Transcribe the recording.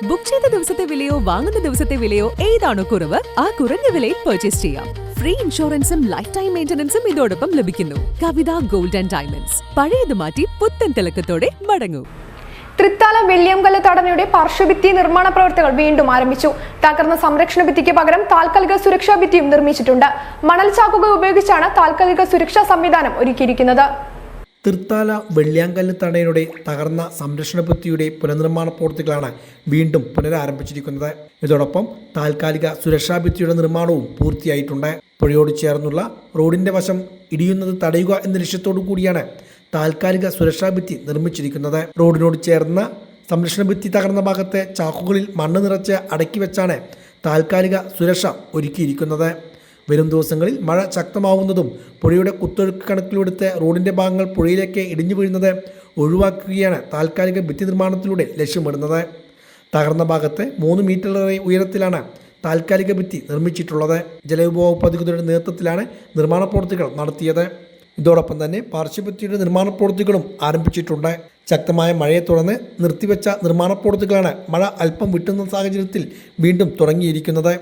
Book ചെയ്ത ദിവസത്തെ വിലയോ വാങ്ങുന്ന ദിവസത്തെ വിലയോ ഏതാണോ കുറവ് ആ കുറഞ്ഞ വിലയിൽ പർച്ചേസ് ചെയ്യാം. ഫ്രീ ഇൻഷുറൻസും ലൈഫ് ടൈം മെയിന്റനൻസും ഇതോടൊപ്പം ലഭിക്കുന്നു. കവിത ഗോൾഡ് ആൻഡ് ഡയമണ്ട്സ്. പഴയത് മാറ്റി പുത്തൻ തിളക്കത്തോടെ മടങ്ങൂ. തൃത്താല വെള്ളിയംകല്ല് തടനയുടെ പാർശ്വഭിത്തി നിർമ്മാണ പ്രവർത്തികൾ വീണ്ടും ആരംഭിച്ചു. തകർന്ന സംരക്ഷണ ഭിത്തിക്ക് പകരം താൽക്കാലിക സുരക്ഷാ ഭിത്തിയും നിർമ്മിച്ചിട്ടുണ്ട്. മണൽ ചാക്കുകൾ ഉപയോഗിച്ചാണ് താൽക്കാലിക സുരക്ഷാ സംവിധാനം ഒരുക്കിയിരിക്കുന്നത്. തൃത്താല വെള്ളിയാങ്കല്ല് തടയയുടെ തകർന്ന സംരക്ഷണ ഭിത്തിയുടെ പുനർനിർമ്മാണ പ്രവൃത്തികളാണ് വീണ്ടും പുനരാരംഭിച്ചിരിക്കുന്നത്. ഇതോടൊപ്പം താൽക്കാലിക സുരക്ഷാ ഭിത്തിയുടെ നിർമ്മാണവും പൂർത്തിയായിട്ടുണ്ട്. പുഴയോട് ചേർന്നുള്ള റോഡിന്റെ വശം ഇടിയുന്നത് തടയുക എന്ന ലക്ഷ്യത്തോടു കൂടിയാണ് താൽക്കാലിക സുരക്ഷാ ഭിത്തി നിർമ്മിച്ചിരിക്കുന്നത്. റോഡിനോട് ചേർന്ന സംരക്ഷണ ഭിത്തി തകർന്ന ഭാഗത്തെ ചാക്കുകളിൽ മണ്ണ് നിറച്ച് അടക്കി വെച്ചാണ് താൽക്കാലിക സുരക്ഷ ഒരുക്കിയിരിക്കുന്നത്. വരും ദിവസങ്ങളിൽ മഴ ശക്തമാവുന്നതും പുഴയുടെ കുത്തൊഴുക്ക് കണക്കിലെടുത്ത് റോഡിൻ്റെ ഭാഗങ്ങൾ പുഴയിലേക്ക് ഇടിഞ്ഞു വീഴുന്നത് ഒഴിവാക്കുകയാണ് താൽക്കാലിക ഭിത്തി നിർമ്മാണത്തിലൂടെ ലക്ഷ്യമിടുന്നത്. തകർന്ന ഭാഗത്ത് 3 മീറ്ററിലേറെ ഉയരത്തിലാണ് താൽക്കാലിക ഭിത്തി നിർമ്മിച്ചിട്ടുള്ളത്. ജലവിഭവ വകുപ്പ് അധികൃതരുടെ നേതൃത്വത്തിലാണ് നിർമ്മാണ പ്രവൃത്തികൾ നടത്തിയത്. ഇതോടൊപ്പം തന്നെ പാർശ്വഭിത്തിയുടെ നിർമ്മാണ പ്രവൃത്തികളും ആരംഭിച്ചിട്ടുണ്ട്. ശക്തമായ മഴയെ തുടർന്ന് നിർത്തിവെച്ച നിർമ്മാണ പ്രവൃത്തികളാണ് മഴ അല്പം വിട്ടുന്ന സാഹചര്യത്തിൽ വീണ്ടും തുടങ്ങിയിരിക്കുന്നത്.